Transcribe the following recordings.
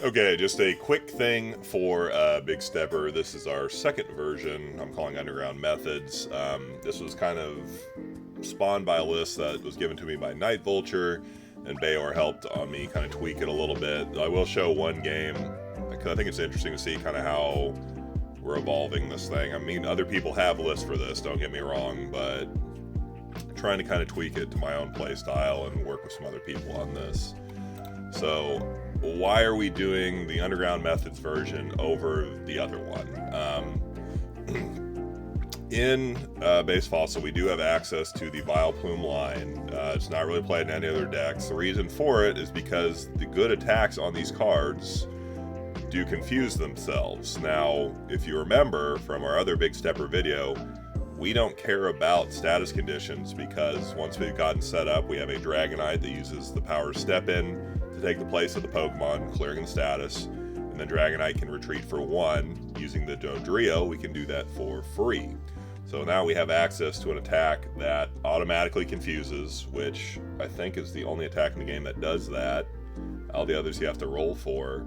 Okay, just a quick thing for Big Stepper. This is our second version. I'm calling Underground Methods. This was kind of spawned by a list that was given to me by Night Vulture, and Bayor helped on me kind of tweak it a little bit. I will show one game, because I think it's interesting to see kind of how we're evolving this thing. I mean, other people have lists for this, don't get me wrong, but trying to kind of tweak it to my own play style and work with some other people on this. So why are we doing the Underground Methods version over the other one? In Base Fossil, we do have access to the Vileplume line. It's not really played in any other decks. The reason for it is because the good attacks on these cards do confuse themselves. Now, if you remember from our other Big Stepper video, we don't care about status conditions because once we've gotten set up, we have a Dragonite that uses the power Step In to take the place of the Pokemon, clearing the status, and then Dragonite can retreat for 1. Using the Dodrio, we can do that for free. So now we have access to an attack that automatically confuses, which I think is the only attack in the game that does that. All the others you have to roll for.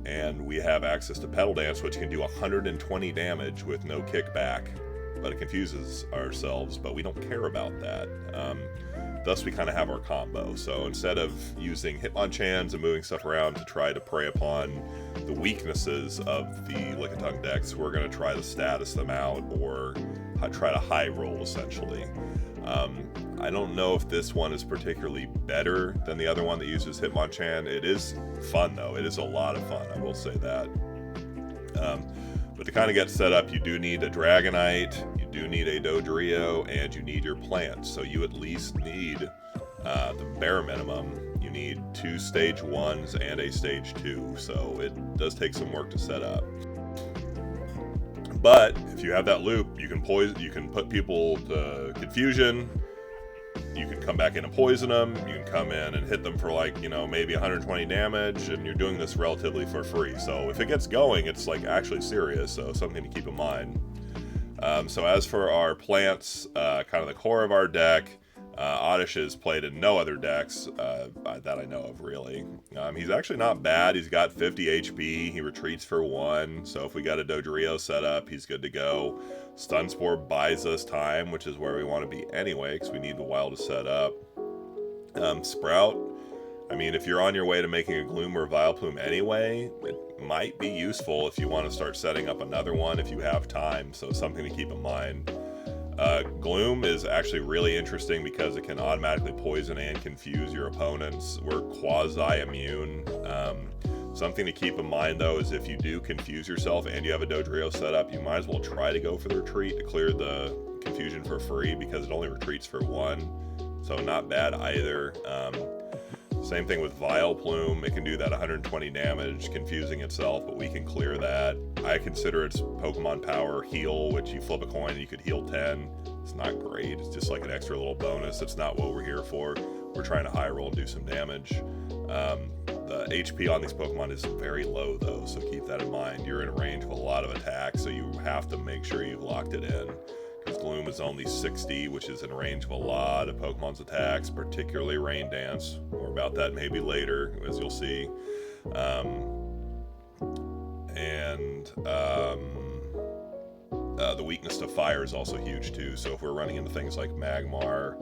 And we have access to Petal Dance, which can do 120 damage with no kickback, but it confuses ourselves, but we don't care about that. Thus, we kind of have our combo. So instead of using Hitmonchans and moving stuff around to try to prey upon the weaknesses of the Lickitung decks, we're going to try to status them out or try to high roll, essentially. I don't know if this one is particularly better than the other one that uses Hitmonchan. It is fun, though. It is a lot of fun, I will say that. But to kind of get set up, you do need a Dragonite, you do need a Dodrio, and you need your plants. So you at least need the bare minimum. You need 2 stage 1s and a stage 2. So it does take some work to set up. But if you have that loop, you can put people to confusion. You can come back in and poison them. You can come in and hit them for like, maybe 120 damage, and you're doing this relatively for free. So if it gets going, it's like actually serious, so something to keep in mind. So as for our plants, kind of the core of our deck, Oddish is played in no other decks that I know of, really. He's actually not bad. He's got 50 HP. He retreats for 1, so if we got a Dodrio set up, he's good to go. Stun Spore buys us time, which is where we want to be anyway, because we need the wild to set up. Sprout, I mean, if you're on your way to making a Gloom or a Vileplume anyway, it might be useful if you want to start setting up another one if you have time, so something to keep in mind. Gloom is actually really interesting because it can automatically poison and confuse your opponents. We're quasi-immune. Something to keep in mind, though, is if you do confuse yourself and you have a Dodrio set up, you might as well try to go for the retreat to clear the confusion for free because it only retreats for 1. So not bad either. Same thing with Vileplume. It can do that 120 damage, confusing itself, but we can clear that. I consider its Pokemon power heal, which you flip a coin and you could heal 10. It's not great. It's just like an extra little bonus. It's not what we're here for. We're trying to high roll and do some damage. The HP on these Pokemon is very low, though, so keep that in mind. You're in range of a lot of attacks, so you have to make sure you've locked it in. Because Gloom is only 60, which is in range of a lot of Pokemon's attacks, particularly Rain Dance. More about that maybe later, as you'll see. The weakness to fire is also huge too, so if we're running into things like Magmar,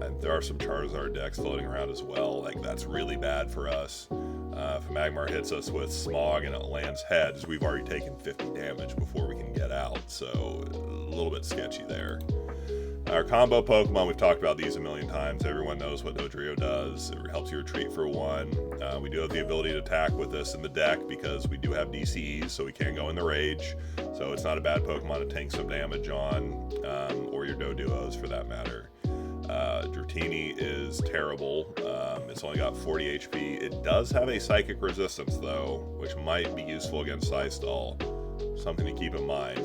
and there are some Charizard decks floating around as well, like that's really bad for us. If Magmar hits us with Smog and it lands heads, we've already taken 50 damage before we can get out, so a little bit sketchy there. Our combo Pokemon, we've talked about these a million times. Everyone knows what Dodrio does. It helps you retreat for 1. We do have the ability to attack with this in the deck because we do have DCEs, so we can go in the Rage. So it's not a bad Pokemon to tank some damage on, or your Doduos for that matter. Dratini is terrible. It's only got 40 HP. It does have a Psychic Resistance, though, which might be useful against Psystall. Something to keep in mind.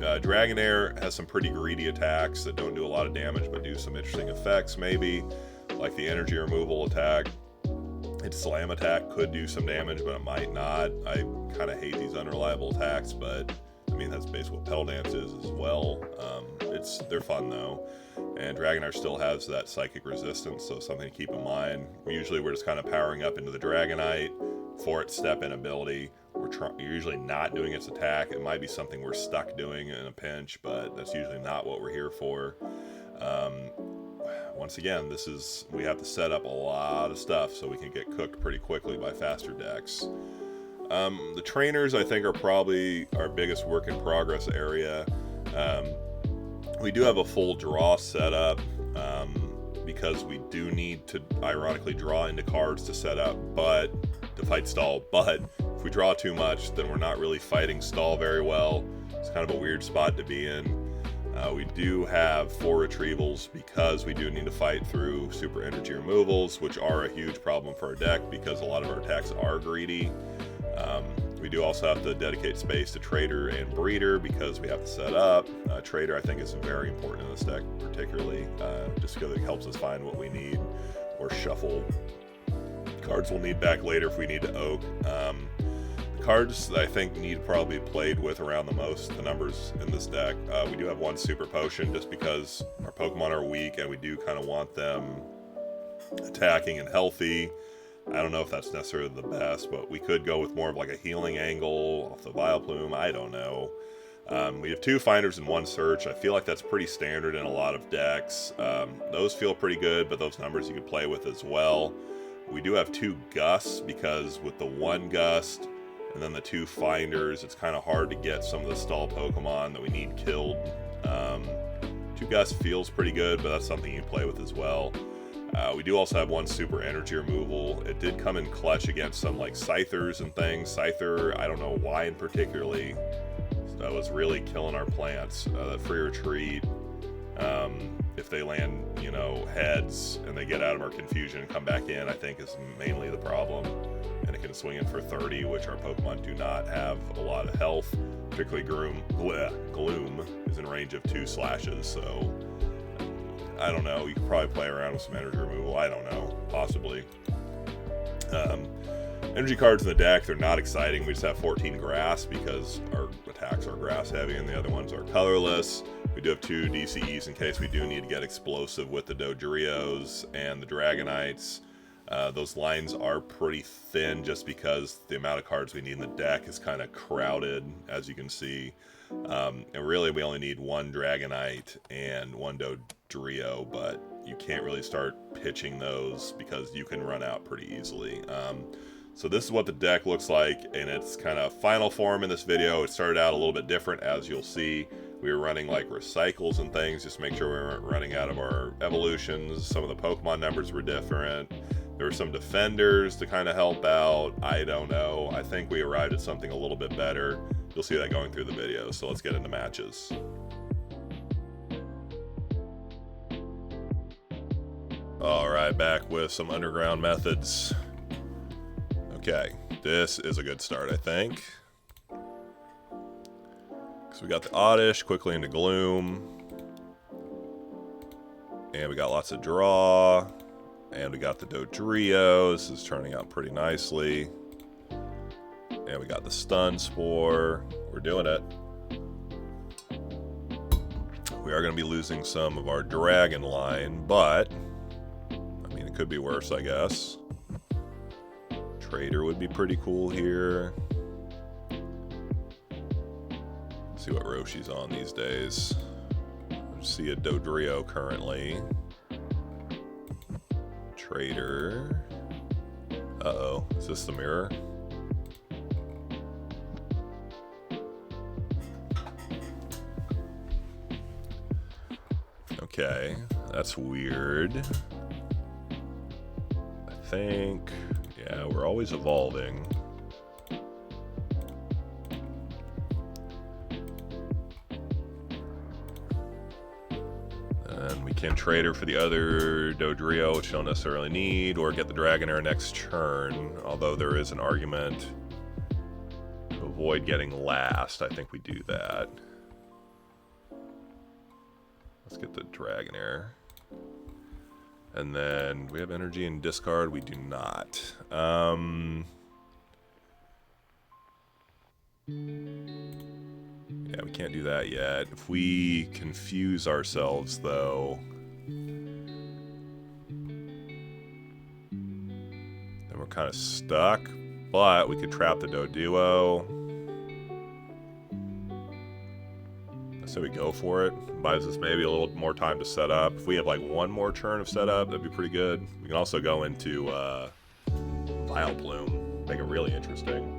Dragonair has some pretty greedy attacks that don't do a lot of damage but do some interesting effects, maybe, like the energy removal attack. Its slam attack could do some damage, but it might not. I kind of hate these unreliable attacks, but I mean, that's basically what Petal Dance is as well. They're fun, though. And Dragonair still has that Psychic Resistance, so something to keep in mind. Usually we're just kind of powering up into the Dragonite, for its step-in ability. We're usually not doing its attack. It might be something we're stuck doing in a pinch, but that's usually not what we're here for. Once again, we have to set up a lot of stuff so we can get cooked pretty quickly by faster decks. The trainers, I think, are probably our biggest work in progress area. We do have a full draw setup because we do need to ironically draw into cards to set up, but to fight stall. But if we draw too much, then we're not really fighting stall very well. It's kind of a weird spot to be in. We do have 4 retrievals because we do need to fight through super energy removals, which are a huge problem for our deck because a lot of our attacks are greedy. We do also have to dedicate space to Trader and Breeder because we have to set up. Trader, I think, is very important in this deck, particularly just because it helps us find what we need or shuffle cards we'll need back later if we need to oak. The cards that I think need to probably be played with around the most, the numbers in this deck. We do have 1 Super Potion just because our Pokemon are weak and we do kind of want them attacking and healthy. I don't know if that's necessarily the best, but we could go with more of like a healing angle off the Vileplume. I don't know. We have 2 Finders and 1 Search. I feel like that's pretty standard in a lot of decks. Those feel pretty good, but those numbers you could play with as well. We do have 2 Gusts because with the 1 Gust and then the 2 Finders, it's kind of hard to get some of the stall Pokemon that we need killed. 2 Gusts feels pretty good, but that's something you play with as well. We do also have 1 super energy removal. It did come in clutch against some like Scythers and things. Scyther, I don't know why in particularly, that was really killing our plants. That free retreat, if they land, you know, heads and they get out of our confusion and come back in, I think is mainly the problem. And it can swing in for 30, which our Pokemon do not have a lot of health. Particularly Gloom is in range of 2 slashes, so I don't know. You could probably play around with some energy removal. I don't know. Possibly. Energy cards in the deck, they're not exciting. We just have 14 grass because our attacks are grass heavy and the other ones are colorless. We do have 2 DCEs in case we do need to get explosive with the Dodrios and the Dragonites. Those lines are pretty thin just because the amount of cards we need in the deck is kind of crowded, as you can see. And really we only need 1 Dragonite and 1 Dodrio, but you can't really start pitching those because you can run out pretty easily. So this is what the deck looks like in its kind of final form in this video. It started out a little bit different, as you'll see. We were running like recycles and things just to make sure we weren't running out of our evolutions. Some of the Pokemon numbers were different. There were some defenders to kind of help out. I don't know. I think we arrived at something a little bit better. You'll see that going through the video. So let's get into matches. All right, back with some underground methods. Okay, this is a good start, I think. So we got the Oddish quickly into Gloom. And we got lots of draw. And we got the Dodrio. This is turning out pretty nicely. And we got the Stun Spore. We're doing it. We are going to be losing some of our Dragon line, but I mean, it could be worse, I guess. Trader would be pretty cool here. Let's see what Roshi's on these days. I see a Dodrio currently. Trader. Uh-oh. Is this the mirror? Okay. That's weird. I think... yeah, we're always evolving. And we can trade her for the other Dodrio, which we don't necessarily need, or get the Dragonair next turn, although there is an argument to avoid getting last. I think we do that. Let's get the Dragonair. And then we have energy and discard. We do not. Yeah, we can't do that yet. If we confuse ourselves, though, then we're kind of stuck. But we could trap the Doduo. So we go for it. Buys us maybe a little more time to set up. If we have like one more turn of setup, that'd be pretty good. We can also go into Vileplume, make it really interesting.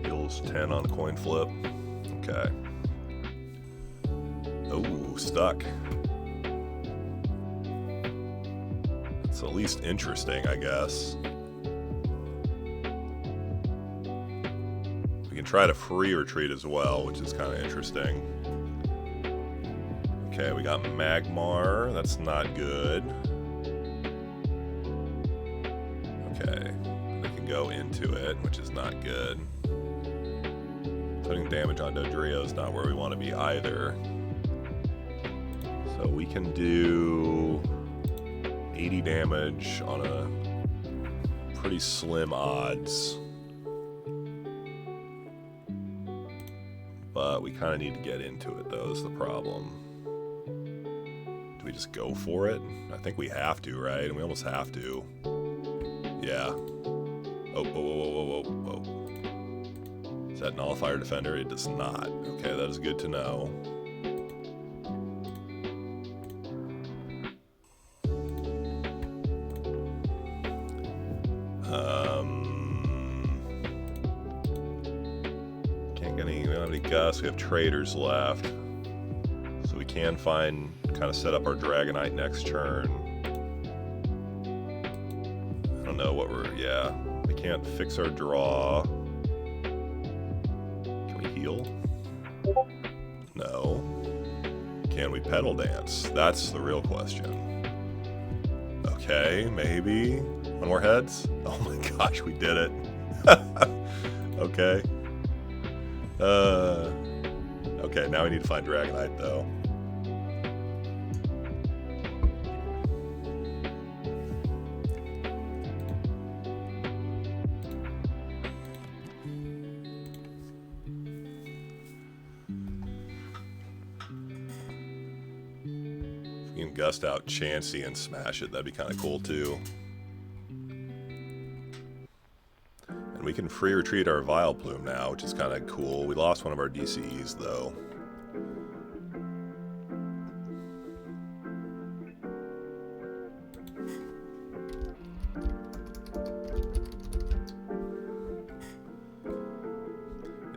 Heals 10 on coin flip. Okay. Oh, stuck. It's at least interesting, I guess. We can try to free retreat as well, which is kind of interesting. Okay, we got Magmar. That's not good. Okay, we can go into it, which is not good. Putting damage on Dodrio is not where we want to be either. So we can do 80 damage on a pretty slim odds. But we kind of need to get into it, though, is the problem. Do we just go for it? I think we have to, right? And we almost have to. Yeah. Oh, whoa, whoa, whoa, whoa, whoa. Is that Nullifier Defender? It does not. Okay, that is good to know. Can't get any, we don't have any Gust. We have traders left. So we can kind of set up our Dragonite next turn. I don't know what we're, yeah. We can't fix our draw. Can we heal? No. Can we pedal dance? That's the real question. Okay, maybe. One more heads? Oh my gosh, we did it. Okay. Okay, now we need to find Dragonite, though. If we can gust out Chansey and smash it, that'd be kind of cool, too. And we can free retreat our Vileplume now, which is kind of cool. We lost one of our DCs, though.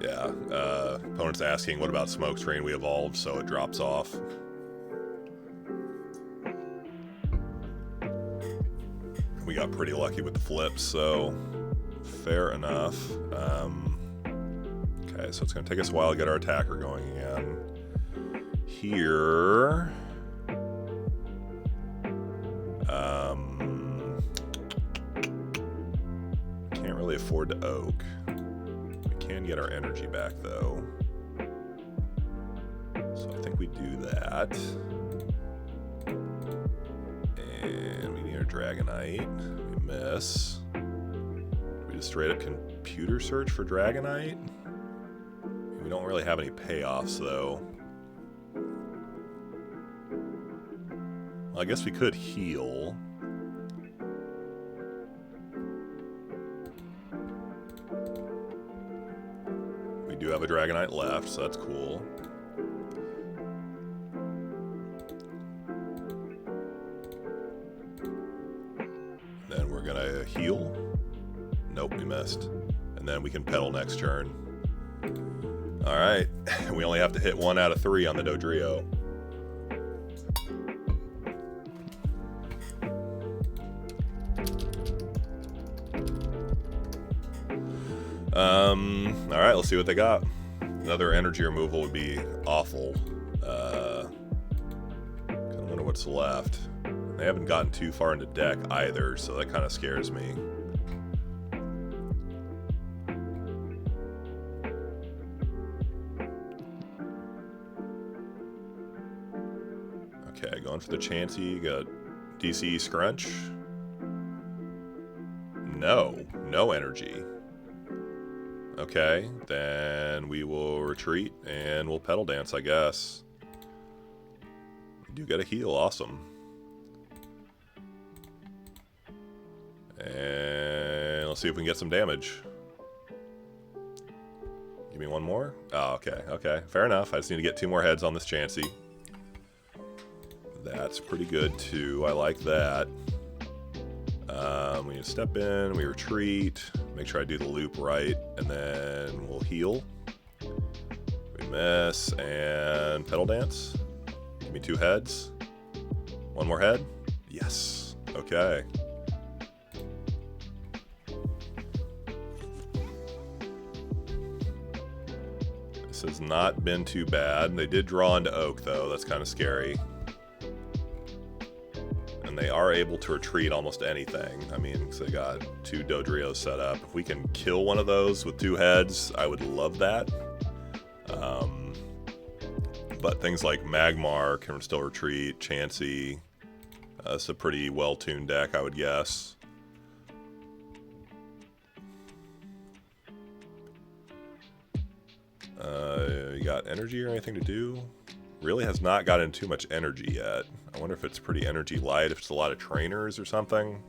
Yeah, opponent's asking, what about Smokescreen? We evolved, so it drops off. We got pretty lucky with the flips, so fair enough. Okay, so it's going to take us a while to get our attacker going again. Here... can't really afford to oak. We can get our energy back, though. So I think we do that. And we need our Dragonite. We miss. We just straight up computer search for Dragonite. We don't really have any payoffs, though. Well, I guess we could heal. We do have a Dragonite left, so that's cool. Then we're gonna heal. Nope, we missed. And then we can pedal next turn. Alright, we only have to hit 1 out of 3 on the Dodrio. Alright, let's see what they got. Another energy removal would be awful. Kinda wonder what's left. They haven't gotten too far into deck either, so that kind of scares me. Okay, going for the Chansey. Got DC Scrunch. No energy. Okay, then we will retreat and we'll pedal dance, I guess. We do get a heal, awesome. see if we can get some damage. Give me one more. Oh, okay, okay. Fair enough. I just need to get 2 more heads on this Chansey. That's pretty good, too. I like that. We step in, we retreat, make sure I do the loop right, and then we'll heal. We miss, and Petal Dance. Give me 2 heads. 1 more head. Yes. Okay. This has not been too bad. They did draw into Oak, though. That's kind of scary. And they are able to retreat almost anything. I mean, because they got 2 Dodrios set up. If we can kill one of those with 2 heads, I would love that. But things like Magmar can still retreat, Chansey. It's a pretty well-tuned deck, I would guess. You got energy or anything to do? Really has not gotten too much energy yet. I wonder if it's pretty energy light, if it's a lot of trainers or something.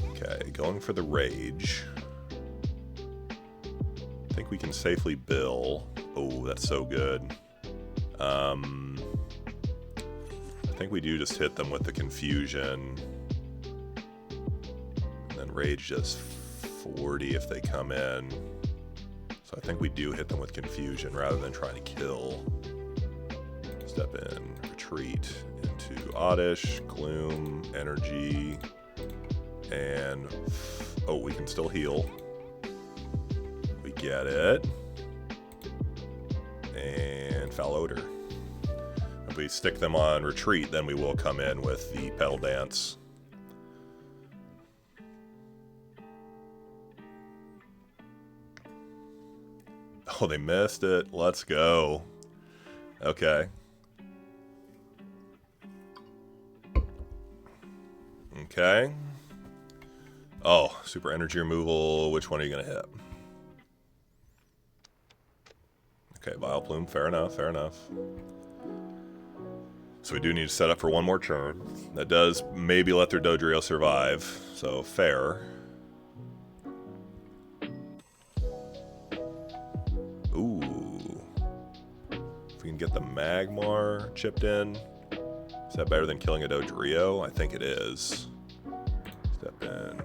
Okay, going for the Rage. I think we can safely bill. Oh, that's so good. I think we do just hit them with the Confusion. And then Rage does 40 if they come in. So I think we do hit them with Confusion rather than trying to kill. Step in, retreat into Oddish, Gloom, Energy, and oh, we can still heal. We get it. And Foul Odor. If we stick them on retreat, then we will come in with the Petal Dance. Oh, they missed it. Let's go. Okay. Okay. Oh, super energy removal. Which one are you going to hit? Okay, Vileplume. Fair enough, fair enough. So we do need to set up for 1 more turn. That does maybe let their Dodrio survive. So, fair. Ooh. If we can get the Magmar chipped in. Is that better than killing a Dodrio? I think it is. Step in.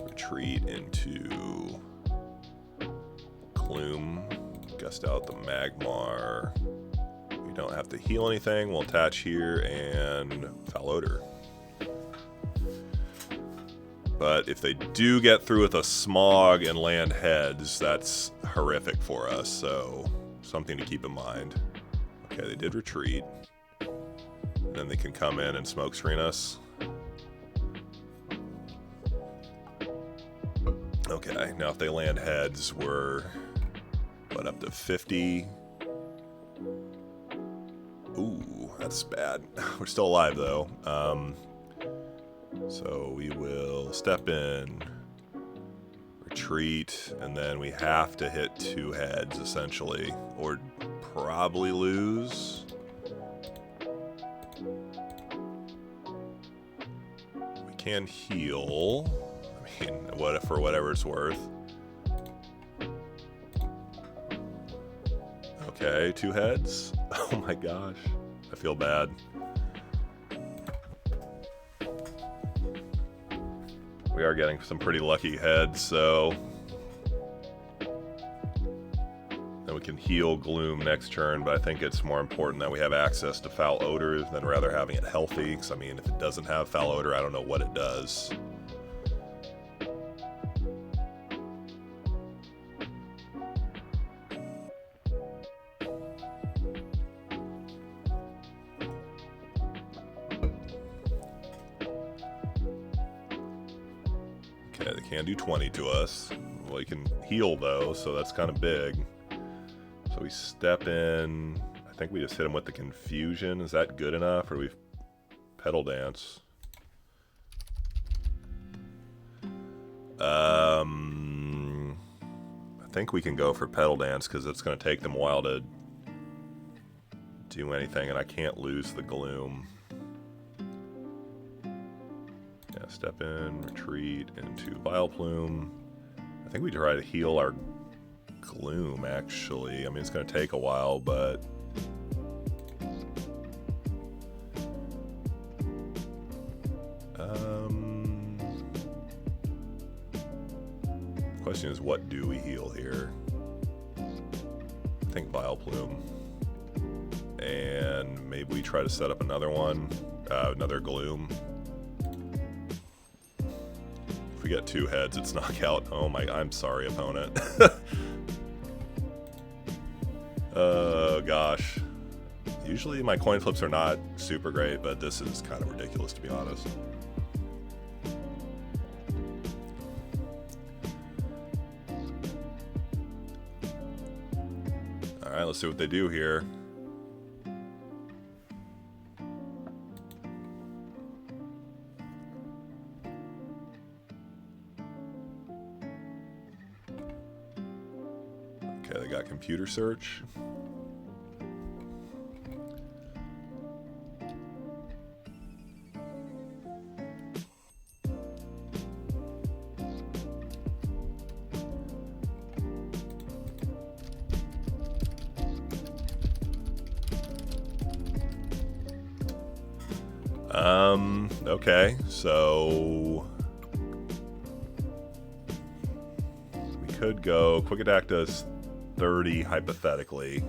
Retreat into Gloom. Gust out the Magmar. We don't have to heal anything. We'll attach here and Foul Odor. But if they do get through with a Smog and land heads, that's horrific for us. So something to keep in mind. Okay, they did retreat. Then they can come in and smoke screen us. Okay, now if they land heads, we're what, up to 50? Ooh, that's bad. We're still alive though. So we will step in, retreat, and then we have to hit 2 heads essentially, or probably lose. Can heal. I mean, what for whatever it's worth. Okay, 2 heads. Oh my gosh, I feel bad. We are getting some pretty lucky heads, so then we can heal Gloom next turn, but I think it's more important that we have access to Foul Odor than rather having it healthy, because I mean, if it doesn't have Foul Odor, I don't know what it does. Okay, they can do 20 to us. Well, you can heal though, so that's kind of big. So we step in. I think we just hit him with the Confusion. Is that good enough, or do we Petal Dance? I think we can go for Petal Dance because it's going to take them a while to do anything, and I can't lose the Gloom. Yeah, step in, retreat into Vileplume. I think we try to heal our Gloom, actually. I mean, it's going to take a while, but... question is, what do we heal here? I think Vileplume. And maybe we try to set up another one, another Gloom. If we get 2 heads, it's knockout. Oh my, I'm sorry, opponent. Oh gosh. Usually my coin flips are not super great, but this is kind of ridiculous, to be honest. Alright, let's see what they do here. Okay, they got computer search. Okay, so we could go, quick attack does 30 hypothetically.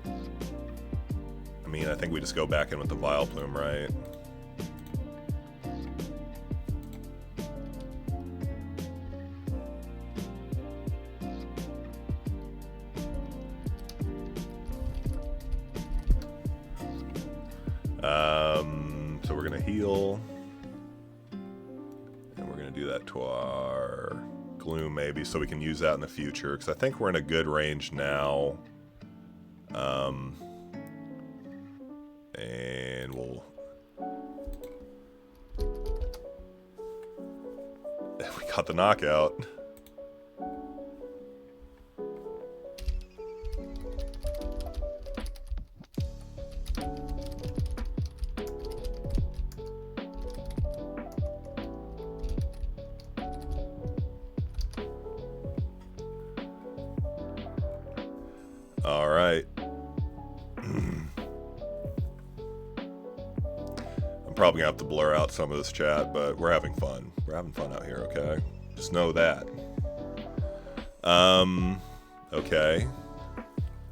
I mean, I think we just go back in with the Vileplume, right? So we're gonna heal, and we're gonna do that to our Gloom maybe, so we can use that in the future, because I think we're in a good range now. And we'll... we got the knockout. All right. I'm probably gonna have to blur out some of this chat, but we're having fun. We're having fun out here, okay? Just know that. Okay.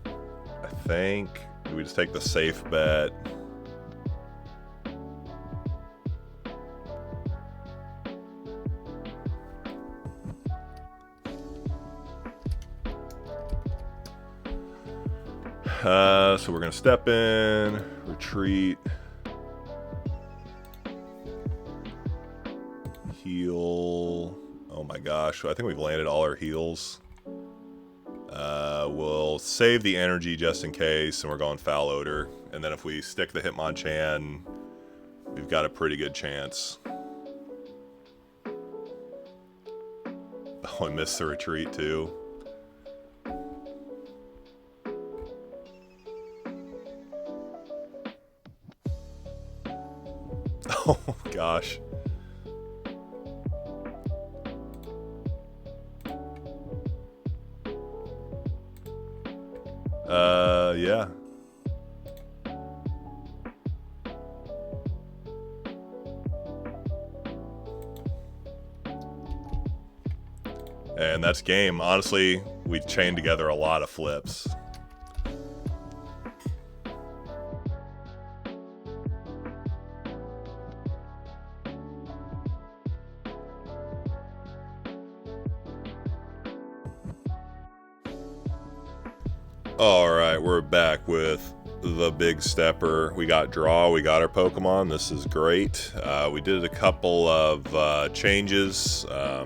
I think we just take the safe bet. So we're gonna step in, retreat, heal. Oh my gosh, I think we've landed all our heals. We'll save the energy just in case, and we're going Foul Odor. And then if we stick the Hitmonchan, we've got a pretty good chance. Oh, I missed the retreat too. Oh gosh. Yeah. And that's game. Honestly, we've chained together a lot of flips. Alright, we're back with the Big Stepper. We got draw, we got our Pokemon. This is great. We did a couple of changes. I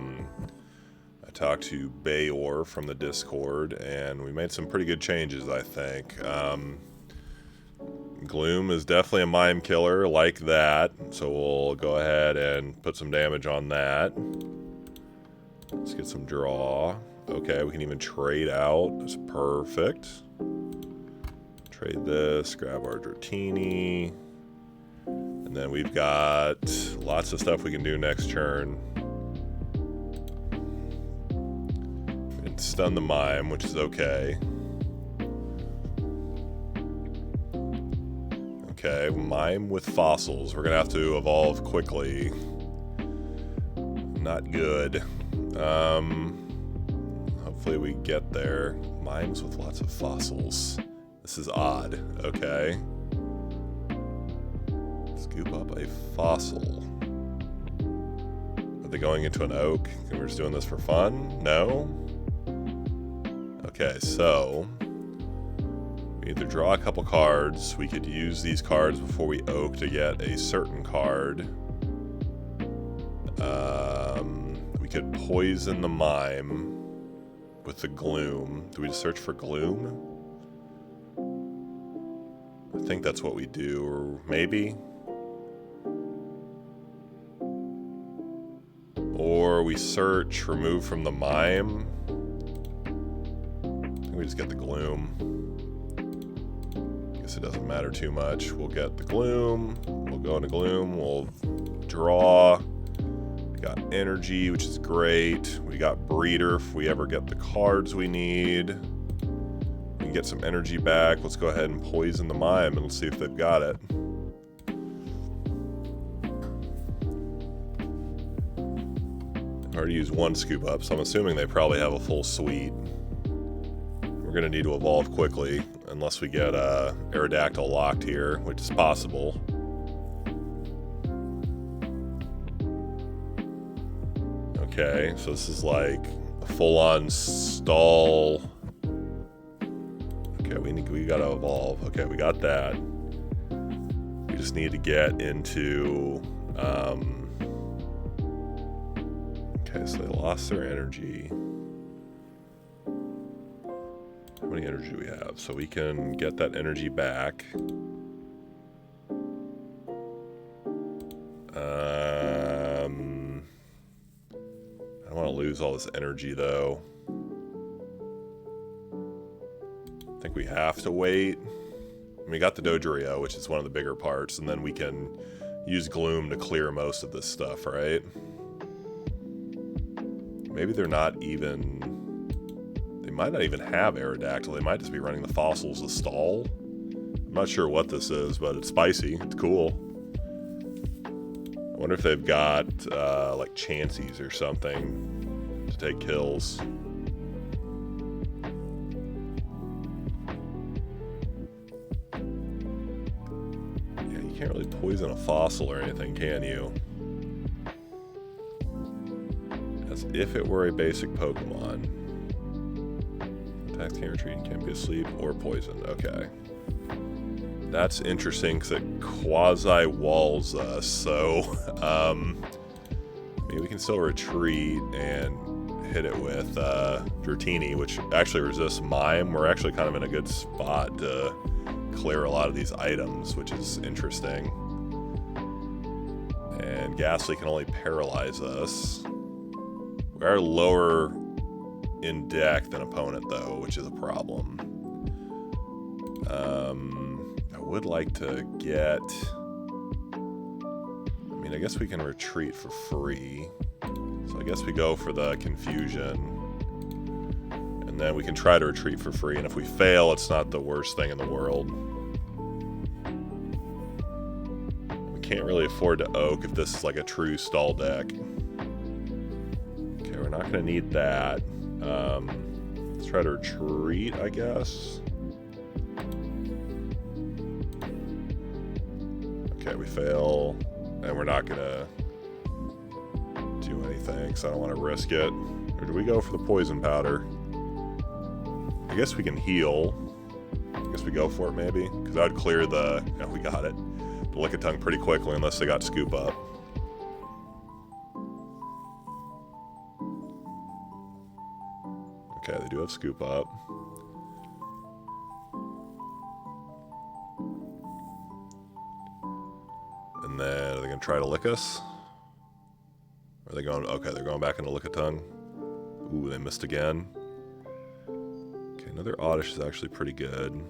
talked to Bayor from the Discord, and we made some pretty good changes, I think. Gloom is definitely a Mime Killer, like that. So we'll go ahead and put some damage on that. Let's get some draw. Okay, we can even trade out. That's perfect. Trade this, grab our Dratini. And And then we've got lots of stuff we can do next turn. And stun the Mime, which is okay. Okay, Mime with fossils. We're gonna have to evolve quickly. Not good. Hopefully we get there. Mimes with lots of fossils. This is odd. Okay. Scoop up a fossil. Are they going into an oak? And we're just doing this for fun? No? Okay, so we either draw a couple cards. We could use these cards before we oak to get a certain card. We could poison the Mime with the Gloom. Do we just search for Gloom? I think that's what we do, or maybe. Or we search, remove from the Mime. I think we just get the Gloom. Guess it doesn't matter too much. We'll get the Gloom. We'll go into Gloom. We'll draw. We got Energy, which is great. We got Breeder if we ever get the cards we need. We can get some energy back. Let's go ahead and poison the Mime and let's see if they've got it. I already used one scoop up, so I'm assuming they probably have a full suite. We're going to need to evolve quickly, unless we get Aerodactyl locked here, which is possible. Okay, so this is like a full-on stall. Okay, we got to evolve. Okay, we got that. We just need to get into... Okay, so they lost their energy. How many energy do we have? So we can get that energy back. I don't want to lose all this energy, though. I think we have to wait. We got the Dodrio, which is one of the bigger parts, and then we can use Gloom to clear most of this stuff, right? Maybe they're not even... They might not even have Aerodactyl. They might just be running the fossils to stall. I'm not sure what this is, but it's spicy. It's cool. I wonder if they've got, like, Chanseys or something to take kills. Yeah, you can't really poison a fossil or anything, can you? As if it were a basic Pokemon. Attacks can't retreat, can't be asleep, or poison. Okay. That's interesting because it quasi-walls us, so maybe we can still retreat and hit it with Dratini, which actually resists Mime. We're actually kind of in a good spot to clear a lot of these items, which is interesting. And Ghastly can only paralyze us. We are lower in deck than opponent, though, which is a problem. I would like to get... I mean, I guess we can retreat for free. So I guess we go for the Confusion. And then we can try to retreat for free, and if we fail, it's not the worst thing in the world. We can't really afford to oak if this is like a true stall deck. We're not going to need that. Let's try to retreat, I guess. Okay, we fail. And we're not going to do anything, because I don't want to risk it. Or do we go for the poison powder? I guess we can heal. I guess we go for it, maybe. Because that would clear the... Yeah, we got it. The Lickitung pretty quickly, unless they got scoop up. Okay, they do have scoop up. And then, are they going to try to lick us? Or are they going... Okay, they're going back into Lickitung. Ooh, they missed again. Okay, another Oddish is actually pretty good.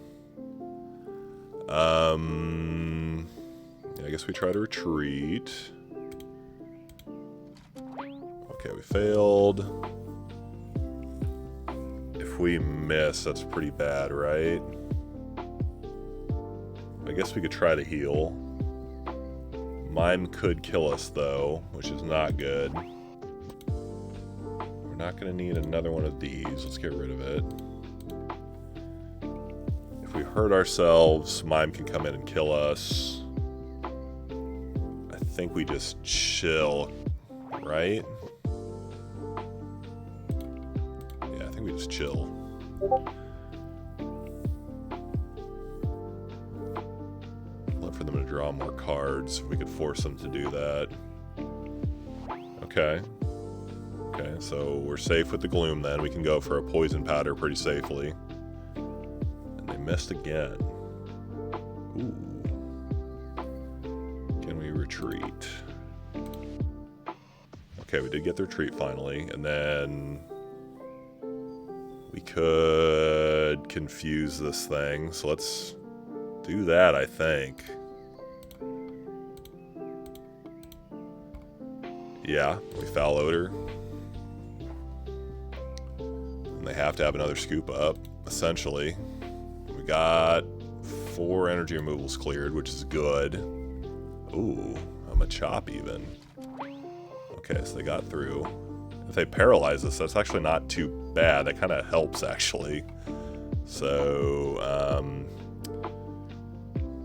Yeah, I guess we try to retreat. retreat. Okay, we failed. If we miss, that's pretty bad, right? I guess we could try to heal. Mime could kill us, though, which is not good. We're not going to need another one of these. Let's get rid of it. If we hurt ourselves, Mime can come in and kill us. I think we just chill, right? Yeah, I think we just chill. Love for them to draw more cards if we could force them to do that. Okay. Okay, so we're safe with the Gloom then. We can go for a poison powder pretty safely. And they missed again. Ooh. Can we retreat? Okay, we did get the retreat finally. And then we could confuse this thing. So let's do that, I think. Yeah, we foul odor. And they have to have another scoop up, essentially. We got 4 energy removals cleared, which is good. Ooh, I'm a chop even. Okay, so they got through. If they paralyze us, that's actually not too bad. That kind of helps, actually. So,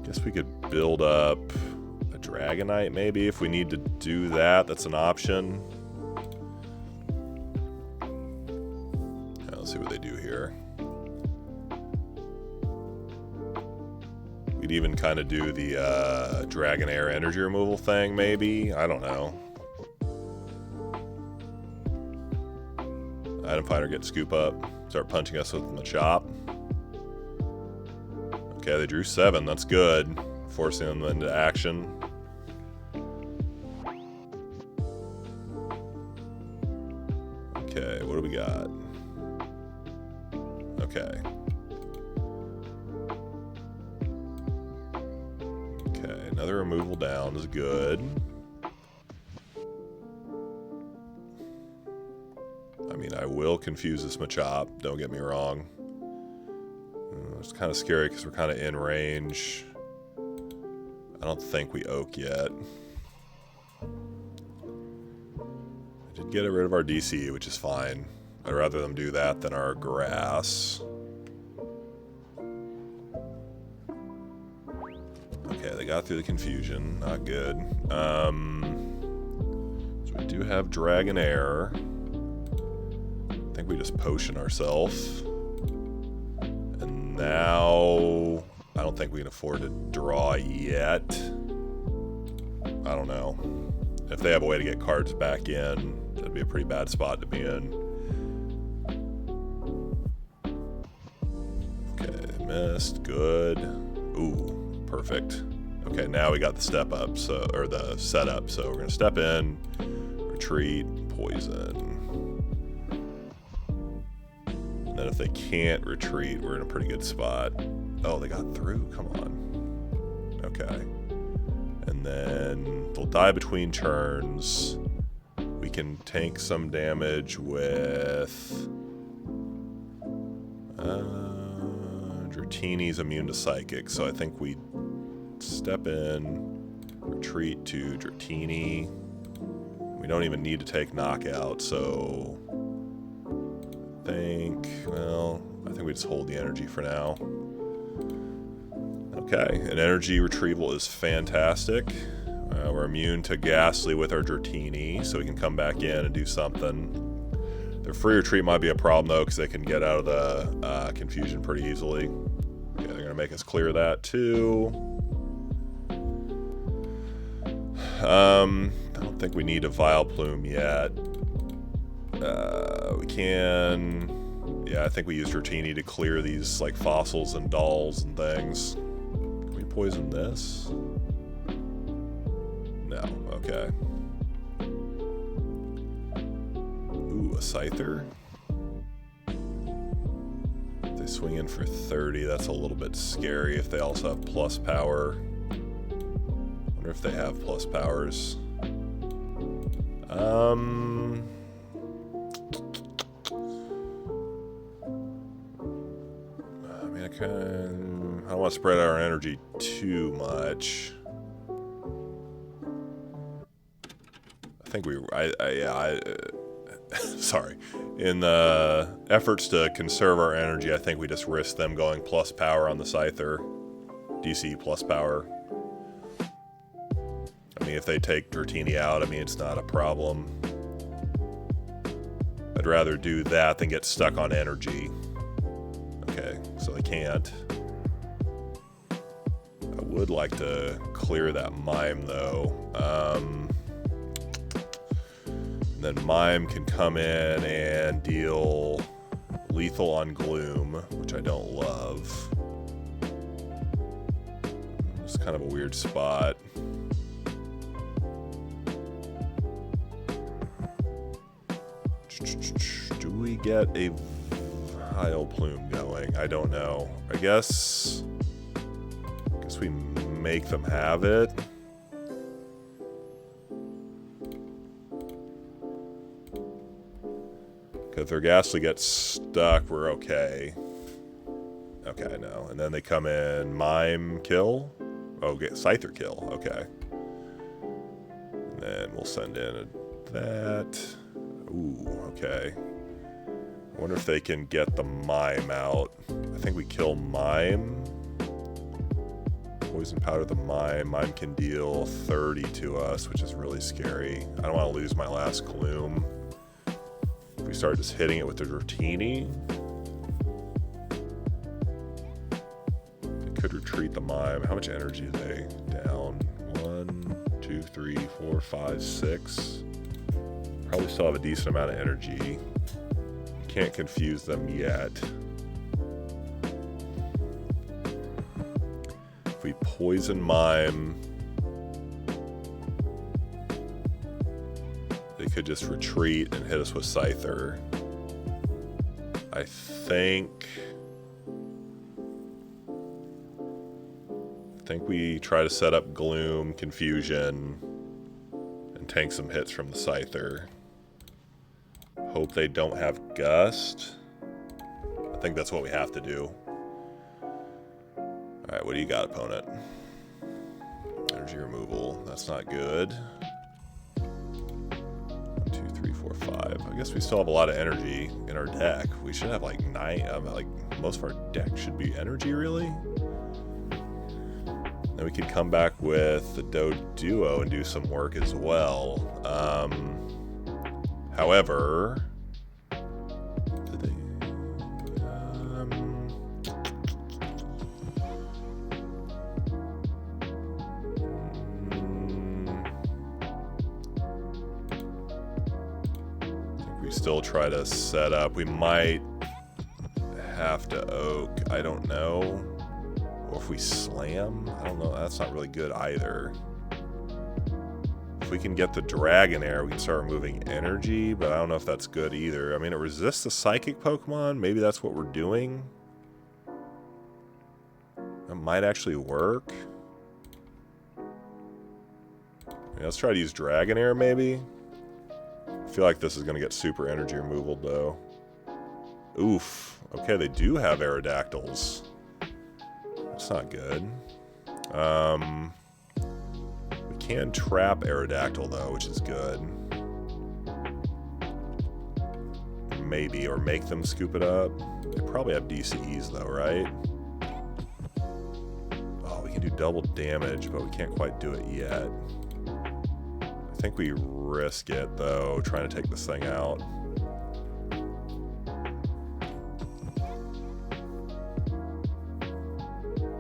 guess we could build up a Dragonite, maybe, if we need to do that. That's an option. Let's see what they do here. We'd even kind of do the Dragonair energy removal thing, maybe. I don't know. Item finder get scoop up. Start punching us with the chop. Okay, they drew 7. That's good. Forcing them into action. Okay, what do we got? Okay. Okay, another removal down is good. I mean, I will confuse this Machop, don't get me wrong. It's kind of scary because we're kind of in range. I don't think we oak yet. I did get rid of our DC, which is fine. I'd rather them do that than our grass. Okay, they got through the confusion. Not good. So we do have Dragonair. I think we just potion ourselves. And now I don't think we can afford to draw yet. I don't know. If they have a way to get cards back in, that'd be a pretty bad spot to be in. Okay, missed. Good. Ooh, perfect. Okay, now we got the step up, so, or the setup. So we're gonna step in, retreat, poison. And then if they can't retreat, we're in a pretty good spot. Oh, they got through? Come on. Okay. And then they'll die between turns. We can tank some damage with... Dratini's immune to psychic, so I think we step in, retreat to Dratini. We don't even need to take knockout, so I think we just hold the energy for now. Okay, an energy retrieval is fantastic. We're immune to Ghastly with our Dratini, so we can come back in and do something. Their free retreat might be a problem, though, because they can get out of the confusion pretty easily. Okay, they're going to make us clear that, too. I don't think we need a Vileplume yet. We can... Yeah, I think we used Dratini to clear these, like, fossils and dolls and things. Can we poison this? No, okay. Ooh, a Scyther? If they swing in for 30, that's a little bit scary if they also have plus power. I wonder Wonder if they have plus powers. I mean, I don't want to spread our energy too much. I think sorry. In the efforts to conserve our energy, I think we just risk them going plus power on the Scyther. DC plus power. I mean, if they take Dratini out, I mean, it's not a problem. I'd rather do that than get stuck on energy. Okay, so they can't. I would like to clear that Mime, though. Then Mime can come in and deal lethal on Gloom, which I don't love. It's kind of a weird spot. Do we get a Vileplume going? I don't know. I guess we make them have it. If their Ghastly gets stuck, we're okay. Okay, no. And then they come in Mime kill. Oh, get Scyther kill. Okay. And then we'll send in that. Ooh, okay. I wonder if they can get the Mime out. I think we kill Mime. Poison powder the Mime. Mime can deal 30 to us, which is really scary. I don't want to lose my last Gloom. We start just hitting it with the Dratini. They could retreat the Mime. How much energy are they down? 1, 2, 3, 4, 5, 6. Probably still have a decent amount of energy. Can't confuse them yet. If we poison Mime, they could just retreat and hit us with Scyther. I think we try to set up Gloom, Confusion, and tank some hits from the Scyther. Hope they don't have Gust. I think that's what we have to do. Alright, what do you got, opponent? Energy removal. That's not good. 1, 2, 3, 4, 5. I guess we still have a lot of energy in our deck. We should have like 9. Like most of our deck should be energy, really. Then we could come back with the Doduo and do some work as well. However, still try to set up. We might have to Oak. I don't know. Or if we Slam. I don't know. That's not really good either. If we can get the Dragonair, we can start removing energy, but I don't know if that's good either. I mean, it resists the Psychic Pokemon. Maybe that's what we're doing. That might actually work. Yeah, let's try to use Dragonair, maybe. I feel like this is going to get super energy removal, though. Oof. Okay, they do have Aerodactyls. That's not good. We can trap Aerodactyl, though, which is good. Maybe, or make them scoop it up. They probably have DCEs, though, right? Oh, we can do double damage, but we can't quite do it yet. I think we risk it, though, trying to take this thing out.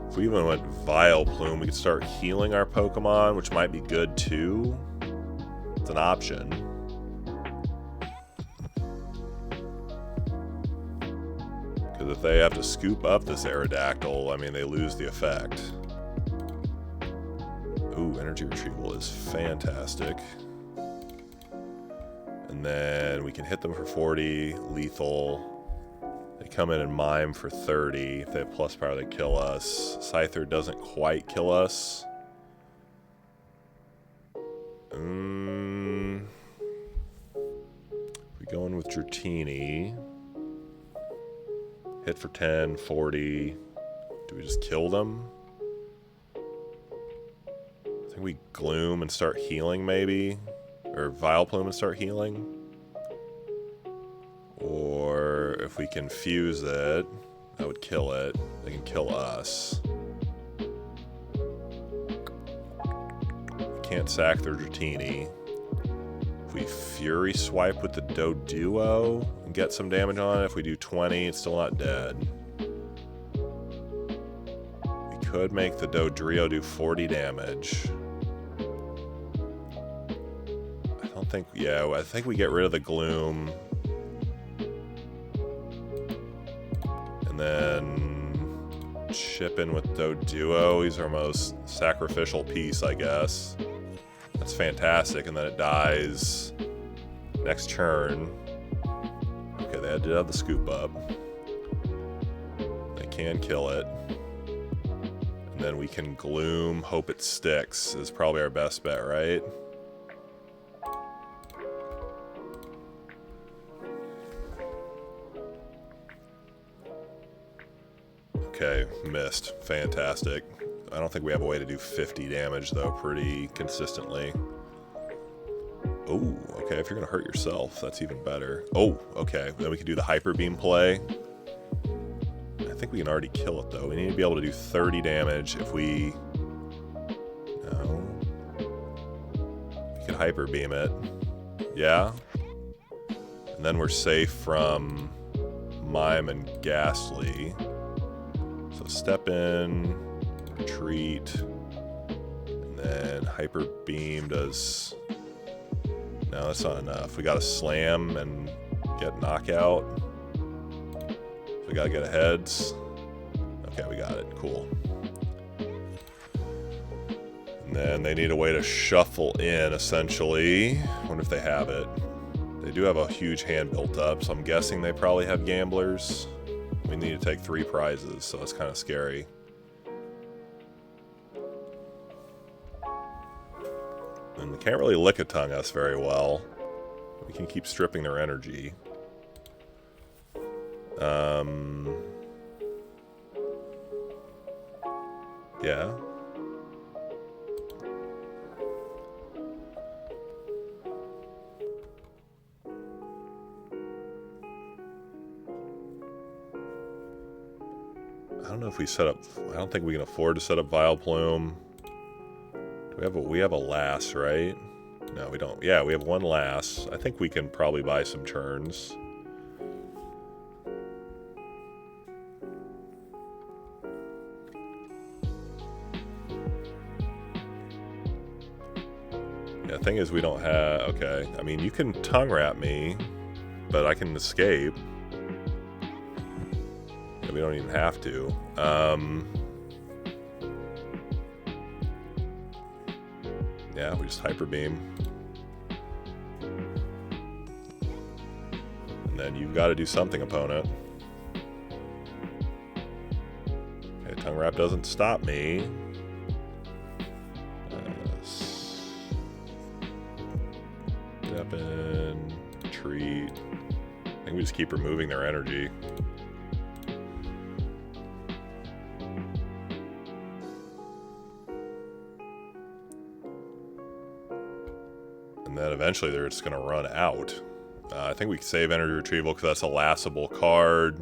If we even went Vileplume, we could start healing our Pokemon, which might be good, too. It's an option. Because if they have to scoop up this Aerodactyl, I mean, they lose the effect. Ooh, Energy Retrieval is fantastic. And then we can hit them for 40, lethal. They come in and Mime for 30. If they have plus power, they kill us. Scyther doesn't quite kill us. in with Dratini. Hit for 10, 40. Do we just kill them? I think we Gloom and start healing, maybe? Or Vileplume and start healing? Or if we can fuse it, that would kill it. They can kill us. We can't sack their Dratini. If we Fury Swipe with the Doduo and get some damage on it, if we do 20, it's still not dead. We could make the Dodrio do 40 damage. I don't think, yeah, I think we get rid of the Gloom. And then chip in with Doduo. He's our most sacrificial piece, I guess. That's fantastic. And then it dies next turn. Okay, they did have the scoop up. They can kill it. And then we can Gloom, hope it sticks, is probably our best bet, right? Okay, missed. Fantastic. I don't think we have a way to do 50 damage, though, pretty consistently. Oh, okay, if you're going to hurt yourself, that's even better. Oh, okay, then we can do the Hyper Beam play. I think we can already kill it, though. We need to be able to do 30 damage if we... No. We can Hyper Beam it. Yeah. And then we're safe from Mime and Ghastly. So step in, retreat, and then Hyper Beam does... No, that's not enough. We gotta slam and get knockout. We gotta get a heads. Okay, we got it. Cool. And then they need a way to shuffle in, essentially. I wonder if they have it. They do have a huge hand built up, so I'm guessing they probably have gamblers. We need to take 3 prizes, so that's kind of scary. And they can't really lick-a-tongue us very well. We can keep stripping their energy. Yeah. I don't know if we set up... I don't think we can afford to set up Vileplume. We have a Lass, right? No, we don't. Yeah, we have 1 Lass. I think we can probably buy some turns. Yeah, the thing is we don't have... Okay, I mean, you can tongue wrap me, but I can escape. Yeah, we don't even have to. Yeah, we just Hyper Beam. And then you've got to do something, opponent. Okay, tongue wrap doesn't stop me. Step in, retreat. I think we just keep removing their energy. And then eventually they're just going to run out. I think we can save Energy Retrieval because that's a lastable card.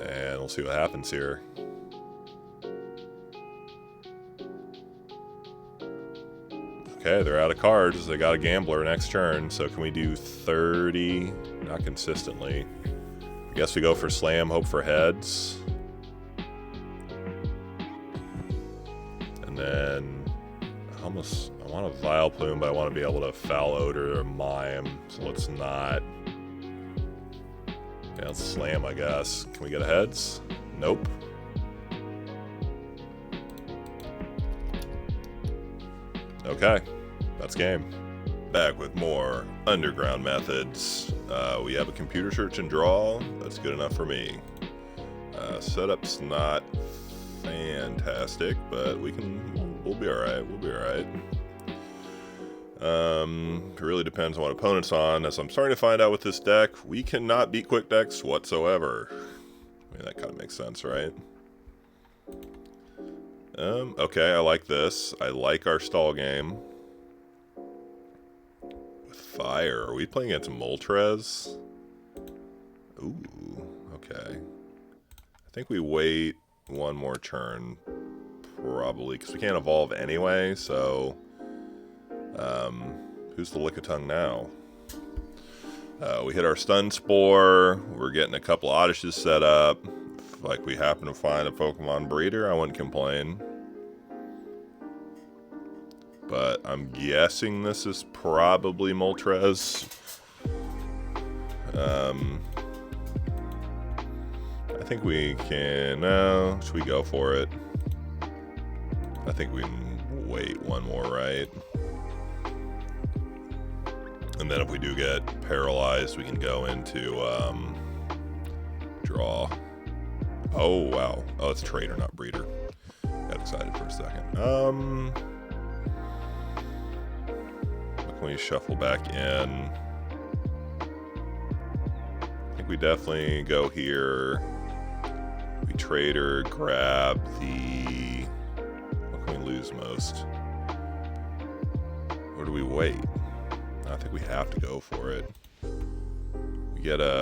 And we'll see what happens here. Okay, they're out of cards. They got a Gambler next turn. So can we do 30? Not consistently. I guess we go for Slam, hope for heads. And then I want a Vileplume, but I want to be able to Foul Odor or Mime. So let's not. Yeah, let's Slam, I guess. Can we get a heads? Nope. Okay, that's game. Back with more underground methods. We have a computer search and draw. That's good enough for me. Setup's not fantastic, but we'll be alright. We'll be alright. It really depends on what opponent's on. As I'm starting to find out with this deck, we cannot beat quick decks whatsoever. I mean, that kind of makes sense, right? Okay, I like this. I like our stall game. With fire. Are we playing against Moltres? Ooh, okay. I think we wait one more turn, probably, because we can't evolve anyway, so... who's the Lickitung now? We hit our Stun Spore. We're getting a couple Oddishes set up. If, like, we happen to find a Pokemon breeder, I wouldn't complain. But I'm guessing this is probably Moltres. I think we can... should we go for it? I think we can wait one more, right? And then if we do get paralyzed, we can go into draw. Oh, wow. Oh, it's trader, not breeder. Got excited for a second. What can we shuffle back in? I think we definitely go here. We trader, grab the... What can we lose most? Or do we wait? I think we have to go for it. We get probably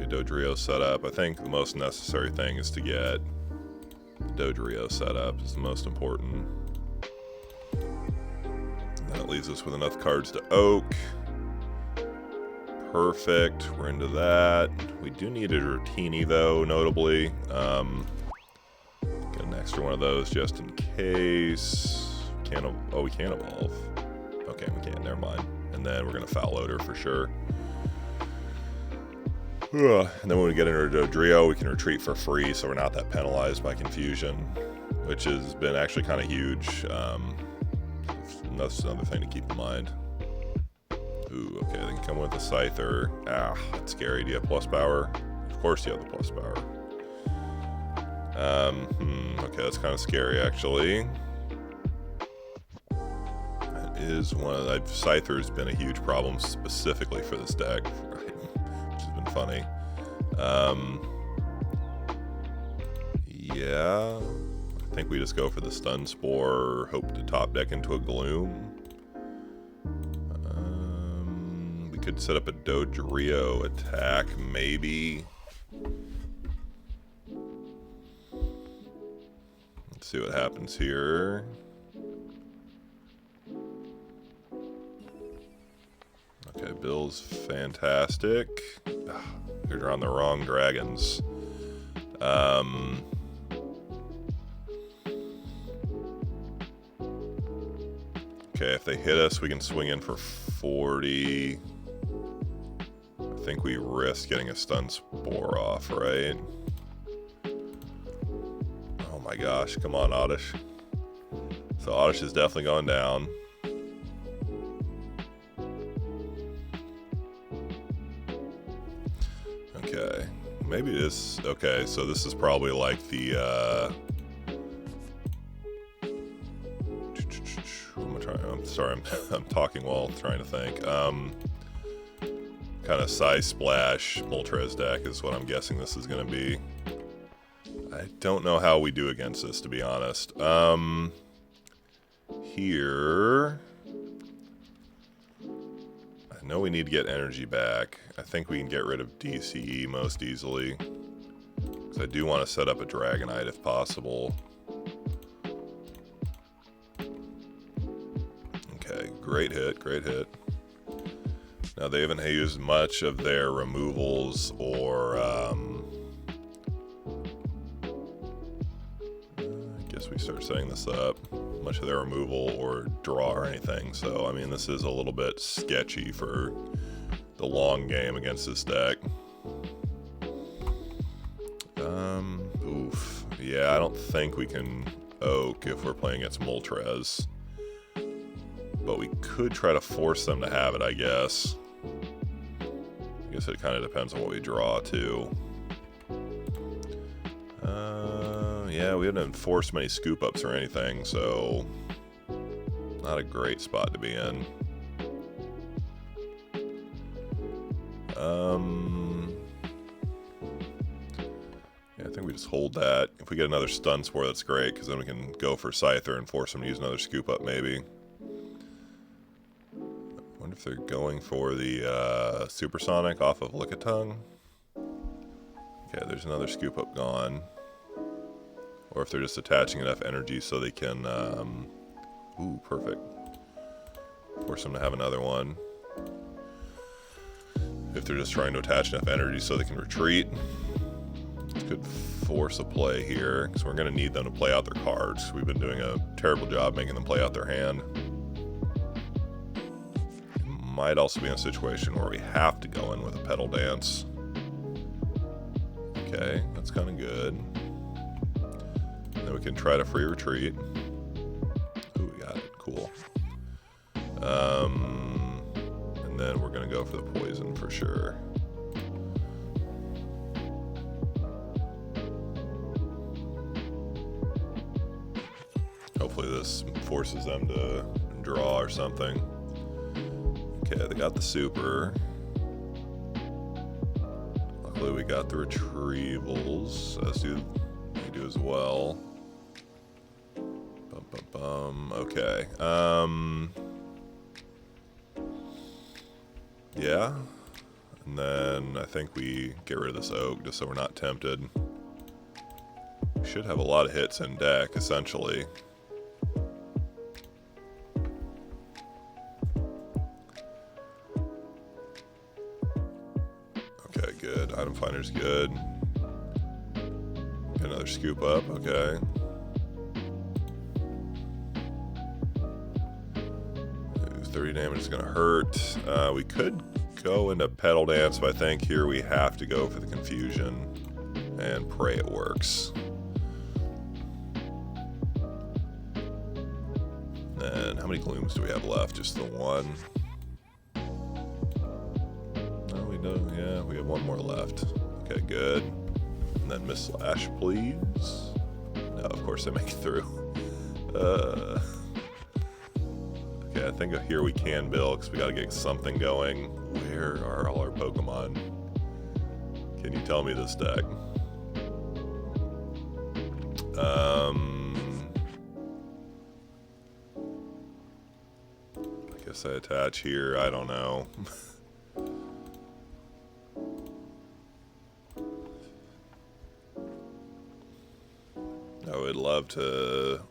a Dodrio set up. I think the most necessary thing is to get Dodrio set up. Is the most important. And that leaves us with enough cards to Oak. Perfect. We're into that. We do need a Dratini though, notably. Get an extra one of those just in case. Oh, we can't evolve. Okay, we can't. Never mind. And then we're gonna Foul Odor for sure. And then when we get into Dodrio, we can retreat for free, so we're not that penalized by confusion, which has been actually kind of huge. That's another thing to keep in mind. Ooh, okay, they can come with a Scyther. Ah, that's scary. Do you have plus power? Of course you have the plus power. Okay, that's kind of scary, actually. That is one of the... Scyther's been a huge problem specifically for this deck, right? Which has been funny. Yeah, I think we just go for the Stun Spore, hope to top deck into a Gloom. We could set up a Dodrio attack, maybe. Let's see what happens here. Okay, Bill's fantastic. They're drawing the wrong dragons. Okay, if they hit us, we can swing in for 40. I think we risk getting a Stun Spore off, right? Oh my gosh, come on, Oddish. So Oddish is definitely going down. Okay, maybe this... Okay, so this is probably like the... I'm sorry, I'm talking while trying to think. Kind of Psysplash Moltres deck is what I'm guessing this is going to be. I don't know how we do against this, to be honest. Here... I know we need to get energy back. I think we can get rid of DCE most easily. Because I do want to set up a Dragonite if possible. Okay, great hit, great hit. Now they haven't used much of their removals or I guess we start setting this up. Much of their removal or draw or anything. So I mean, this is a little bit sketchy for the long game against this deck. Oof. Yeah, I don't think we can Oak if we're playing against Moltres. But we could try to force them to have it, I guess. I guess it kind of depends on what we draw, too. Yeah, we haven't enforced many scoop-ups or anything, so... Not a great spot to be in. Yeah, I think we just hold that. If we get another stun spore, that's great, because then we can go for Scyther and force them to use another scoop up, maybe. I wonder if they're going for the Supersonic off of Lickitung. Okay, there's another scoop up gone. Or if they're just attaching enough energy so they can, ooh, perfect. Force them to have another one. If they're just trying to attach enough energy so they can retreat. Could force a play here, because we're going to need them to play out their cards. We've been doing a terrible job making them play out their hand. Might also be in a situation where we have to go in with a Petal Dance. Okay, that's kind of good. And then we can try to free retreat. Ooh, we got it. Cool. And then we're going to go for the poison for sure. Hopefully this forces them to draw or something. Okay, they got the super. Luckily we got the retrievals, as do they do as well. Bum, bum, bum. Okay. Yeah. And then I think we get rid of this oak just so we're not tempted. We should have a lot of hits in deck, essentially. Okay, good. Item finder's good. Get another scoop up, okay. Ooh, 30 damage is gonna hurt. We could go into Petal Dance, but I think here we have to go for the confusion and pray it works. And how many glooms do we have left? Just the one? No, we don't. Yeah, we have one more left. Okay, good. And then Miss Slash, please. No, of course they make it through. Okay, I think here we can build because we got to get something going. Where are all our Pokemon? Can you tell me this deck? I guess I attach here. I don't know. I would love to.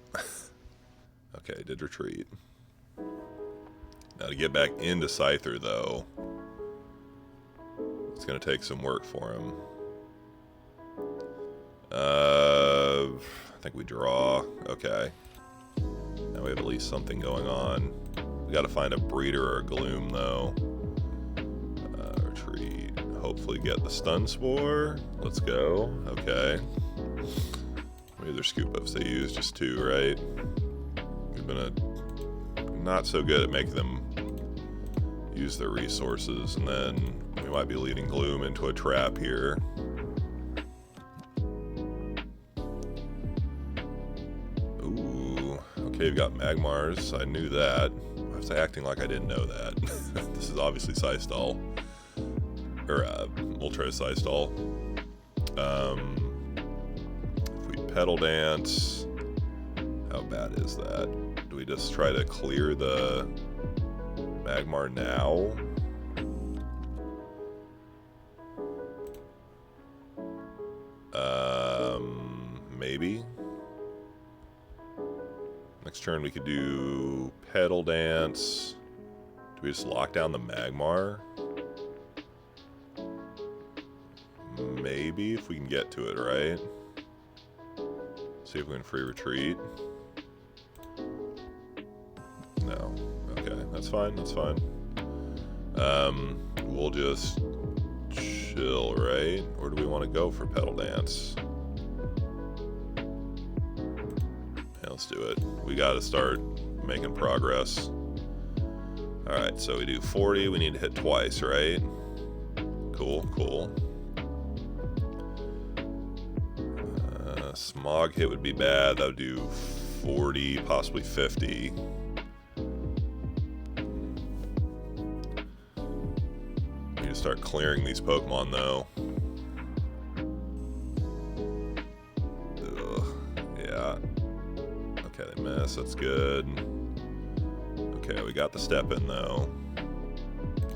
Okay, I did retreat. Now to get back into Scyther, though, it's going to take some work for him. I think we draw. Okay. Now we have at least something going on. We got to find a breeder or a gloom, though. Retreat. Hopefully get the stun spore. Let's go. Okay. Maybe their scoop ups they use, just two, right? We've been not so good at making them use their resources, and then we might be leading Gloom into a trap here. Ooh, okay, we've got Magmars. I knew that. I was acting like I didn't know that. This is obviously Psystall. Or, Moltres Psystall. If we Petal Dance, how bad is that? Do we just try to clear the Magmar now? Maybe. Next turn we could do Petal Dance. Do we just lock down the Magmar? Maybe, if we can get to it, right? See if we can free retreat. No. Okay, that's fine, that's fine. We'll just chill, right? Or do we want to go for Petal Dance? Yeah, let's do it. We gotta start making progress. Alright, so we do 40, we need to hit twice, right? Cool, cool. Smog hit would be bad. That would do 40, possibly 50. start clearing these Pokemon though. Ugh, yeah. Okay, they miss. That's good. Okay, we got the step in though.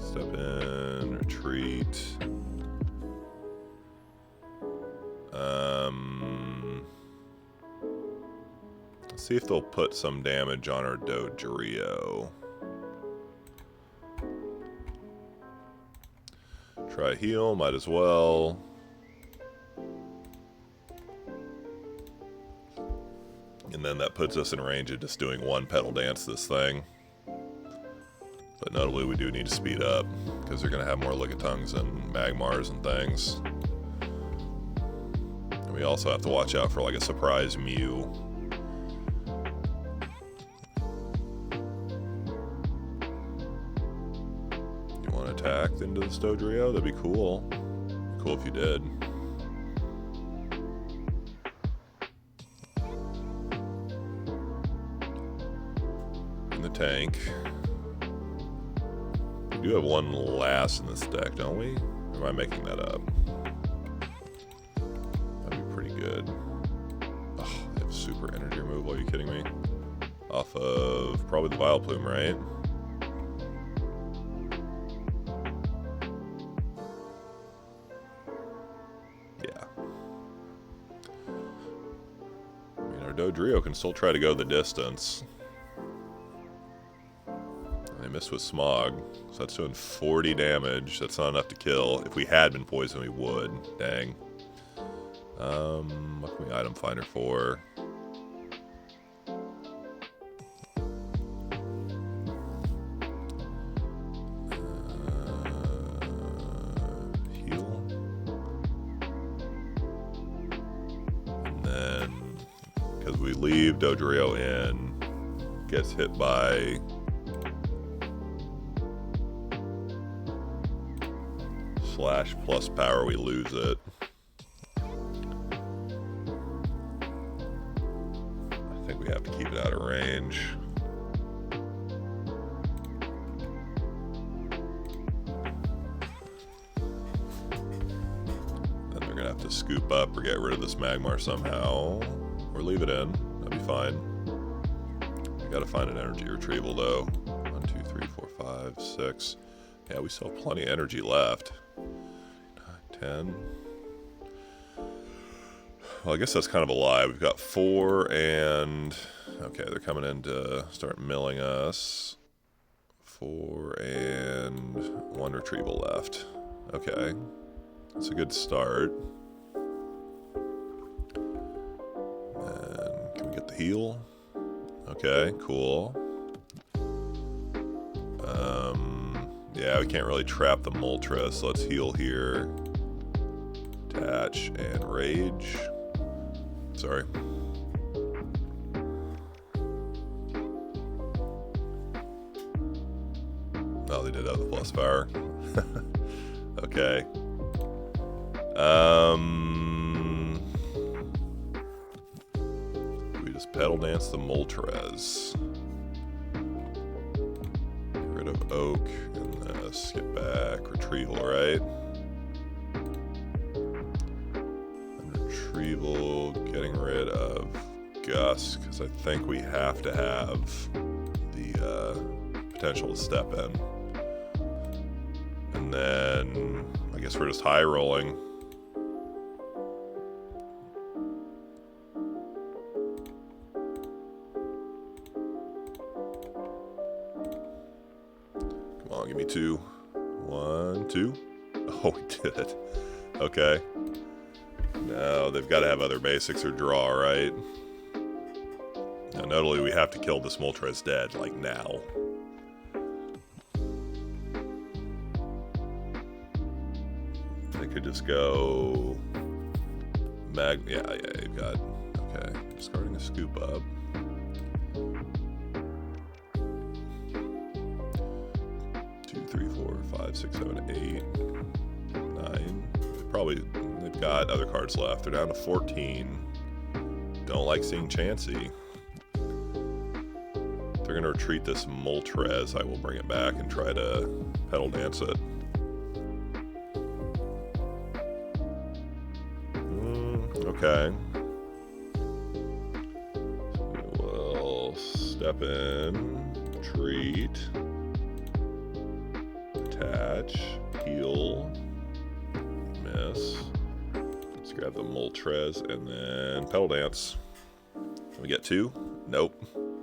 Step in, retreat. Let's see if they'll put some damage on our Dodrio. Try heal, might as well. And then that puts us in range of just doing one Petal Dance this thing. But notably we do need to speed up, because they're going to have more Lickitungs and Magmars and things. And we also have to watch out for like a surprise Mew. You want to attack into this Dodrio? That'd be cool. It'd be cool if you did. In the tank. We do have one last in this deck, don't we? Or am I making that up? That'd be pretty good. Oh, they have super energy removal, are you kidding me? Off of probably the Vileplume, right? Yeah. I mean, our Dodrio can still try to go the distance. They missed with Smog, so that's doing 40 damage. That's not enough to kill. If we had been poisoned, we would. Dang. What can we item finder for? Heal. And then, because we leave Dodrio in, gets hit by Slash plus power, we lose it. I think we have to keep it out of range. Then they're gonna have to scoop up or get rid of this Magmar somehow. Or leave it in. That'd be fine. We gotta find an energy retrieval though. 1, 2, 3, 4, 5, 6. Yeah, we still have plenty of energy left. 10. Well, I guess that's kind of a lie. We've got 4 and... Okay, they're coming in to start milling us. 4 and 1 retrieval left. Okay. That's a good start. And can we get the heal? Okay, cool. Yeah, we can't really trap the Moltres, so let's heal here. Attach and rage. Sorry. Oh, they did have the plus power. Okay. We just Petal Dance the Moltres. Get rid of Oak and this. Get back. Retrieval, right? Retrieval, getting rid of Gust, because I think we have to have the potential to step in. And then I guess we're just high rolling. Come on, give me 2. 1, 2. Oh, we did it. Okay. No, they've got to have other basics or draw, right? Now, notably, we have to kill this Moltres dead, like now. They could just go... Yeah, you've got... Okay, discarding a scoop up. 2, 3, 4, 5, 6, 7, 8, 9. They've got other cards left. They're down to 14. Don't like seeing Chansey. If they're going to retreat this Moltres, I will bring it back and try to Petal Dance it. Okay. We'll step in, treat, attach, heal, miss. Let's grab the Moltres and then Petal Dance. Can we get 2? Nope.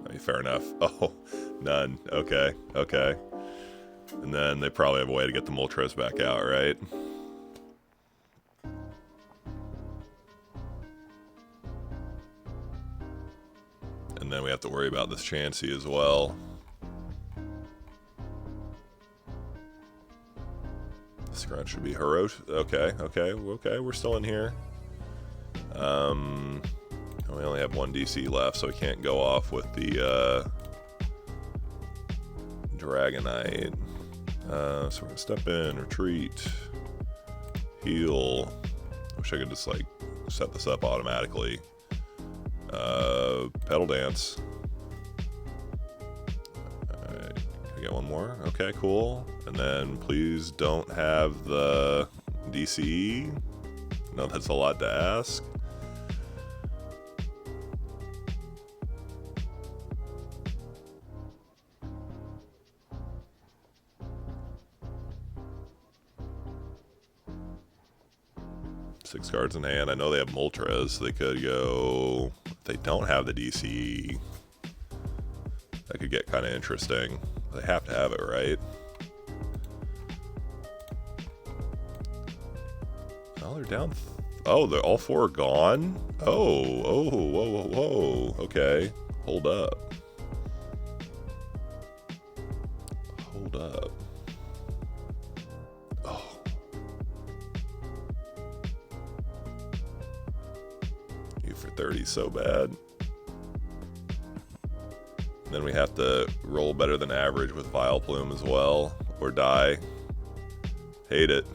I mean, fair enough. Oh, none. Okay, okay. And then they probably have a way to get the Moltres back out, right? And then we have to worry about this Chansey as well. This grunt should be Hiroshi. Okay, okay, okay, we're still in here. We only have 1 DC left, so we can't go off with the Dragonite. So we're gonna step in, retreat, heal. Wish I could just like set this up automatically. Petal Dance. Alright, can I get 1 more? Okay, cool. And then please don't have the DCE. No, that's a lot to ask. Six cards in hand. I know they have Moltres. So they could go... If they don't have the DCE, that could get kind of interesting. They have to have it, right? Oh, they're down... Oh, they're all 4 are gone? Oh, oh, whoa, whoa, whoa. Okay. Hold up. Hold up. Oh. You for 30 so bad. Then we have to roll better than average with Vileplume as well, or die. Hate it.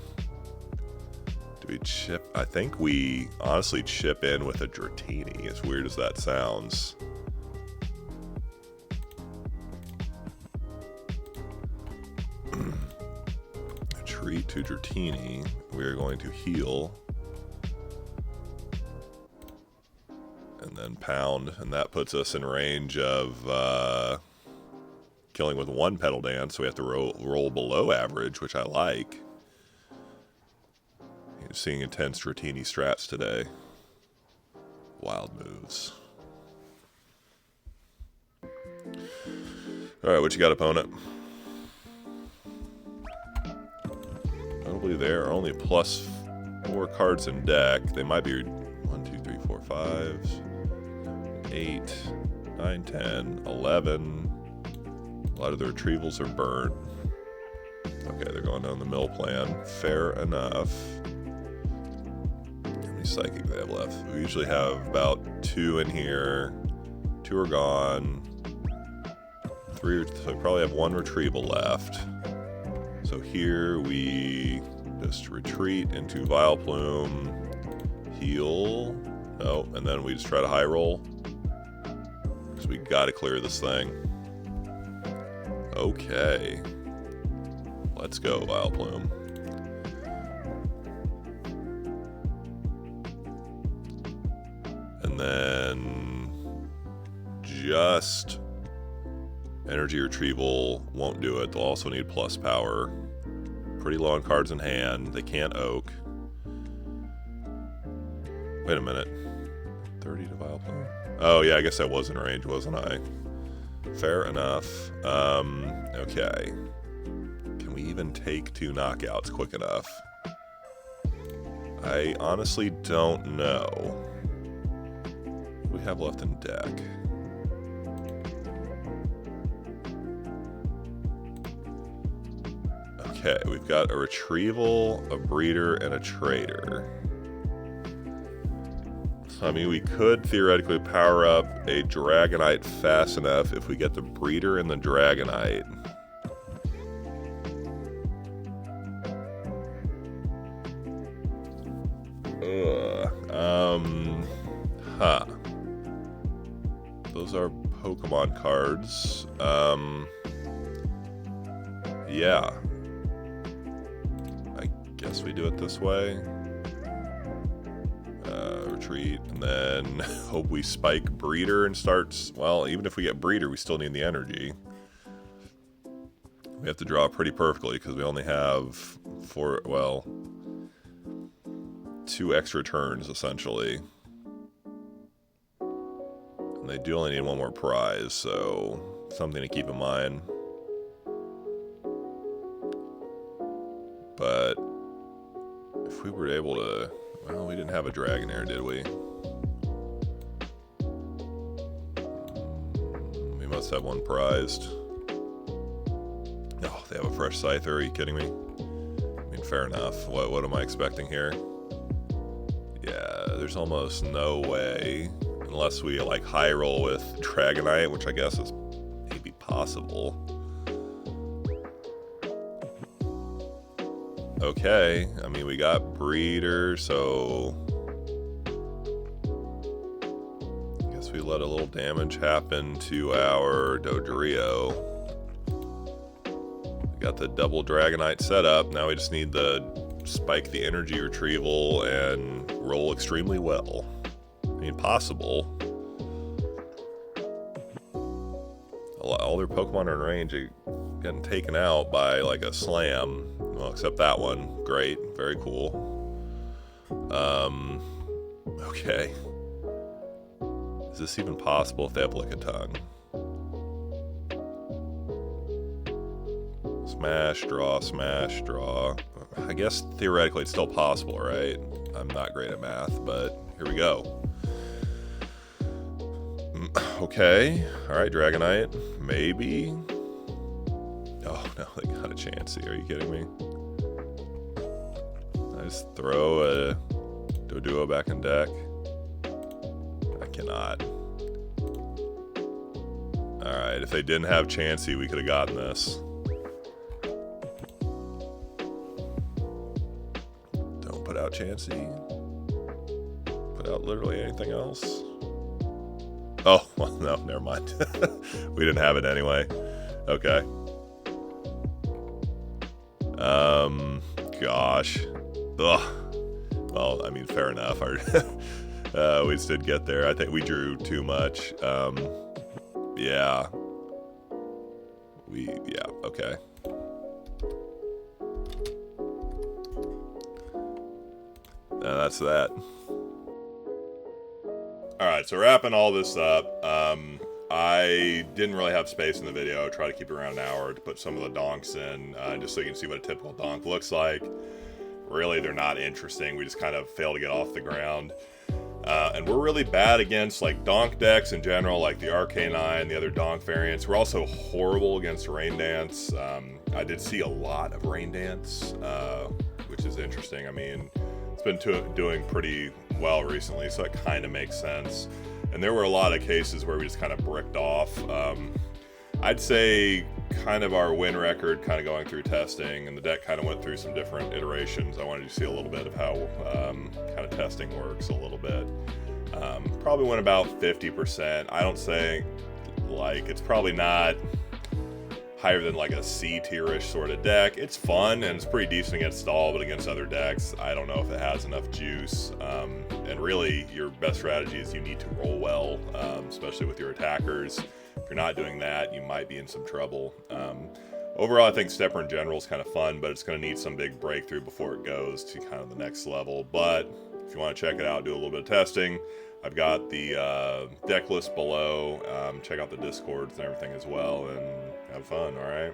Do we chip? I think we honestly chip in with a Dratini, as weird as that sounds. Retreat to Dratini. We are going to heal. And then pound, and that puts us in range of killing with 1 Petal Dance, so we have to roll below average, which I like. Seeing intense Dratini strats today. Wild moves. Alright, what you got, opponent? Notably, there are only +4 cards in deck. They might be 1, 2, 3, 4, 5, 8, 9, 10, 11. A lot of the retrievals are burnt. Okay, they're going down the mill plan. Fair enough. Psychic they have left. We usually have about 2 in here. 2 are gone. 3, so we probably have 1 retrieval left. So here we just retreat into Vileplume, heal. No, and then we just try to high roll. Because we gotta clear this thing. Okay. Let's go, Vileplume. And then just Energy Retrieval won't do it. They'll also need plus power. Pretty low on cards in hand. They can't oak. Wait a minute. 30 to Vileplume. Oh yeah, I guess I was in range, wasn't I? Fair enough. Okay. Can we even take 2 knockouts quick enough? I honestly don't know. What do we have left in deck? Okay, we've got a Retrieval, a Breeder, and a Trader. So, I mean, we could theoretically power up a Dragonite fast enough if we get the Breeder and the Dragonite. Huh. Those are Pokemon cards. Yeah. I guess we do it this way. retreat, and then hope we spike Breeder and starts. Well, even if we get Breeder, we still need the energy. We have to draw pretty perfectly because we only have 2 extra turns essentially. And they do only need 1 more prize, so something to keep in mind. But if we were able to, well, we didn't have a Dragonair, did we? We must have 1 prized. Oh, they have a fresh Scyther, are you kidding me? I mean, fair enough. What am I expecting here? Yeah, there's almost no way, unless we like high roll with Dragonite, which I guess is maybe possible. Okay, I mean, we got Breeder, so I guess we let a little damage happen to our Dodrio. We got the double Dragonite set up. Now we just need to spike the energy retrieval and roll extremely well. I mean, possible. All their Pokemon are in range are getting taken out by like a slam. Well, except that one. Great. Very cool. Okay. Is this even possible if they have Lickitung? Smash, draw, smash, draw. I guess theoretically it's still possible, right? I'm not great at math, but here we go. Okay. Alright, Dragonite. Maybe. Oh, no, they got a Chansey. Are you kidding me? I just throw a Doduo back in deck? I cannot. Alright, if they didn't have Chansey, we could have gotten this. Don't put out Chansey. Put out literally anything else. Oh, well, no, never mind. We didn't have it anyway. Okay. Gosh. Ugh. Well, I mean, fair enough. We just did get there. I think we drew too much. Yeah. Yeah, okay. That's that. Alright, so wrapping all this up, I didn't really have space in the video. I try to keep it around an hour to put some of the donks in, just so you can see what a typical donk looks like. Really, they're not interesting. We just kind of fail to get off the ground. And we're really bad against like donk decks in general, like the RK9, the other donk variants. We're also horrible against Rain Dance. I did see a lot of Rain Dance, which is interesting. I mean, it's been doing pretty well recently, so it kind of makes sense. And there were a lot of cases where we just kind of bricked off. I'd say kind of our win record kind of going through testing, and the deck kind of went through some different iterations. I wanted you to see a little bit of how kind of testing works a little bit. Probably went about 50%. I don't say, like, it's probably not higher than like a C tier-ish sort of deck. It's fun and it's pretty decent against Stall, but against other decks, I don't know if it has enough juice. And really, your best strategy is you need to roll well, especially with your attackers. If you're not doing that, you might be in some trouble. Overall, I think Stepper in general is kind of fun, but it's going to need some big breakthrough before it goes to kind of the next level. But if you want to check it out, do a little bit of testing, I've got the deck list below. Check out the Discords and everything as well, and have fun, all right?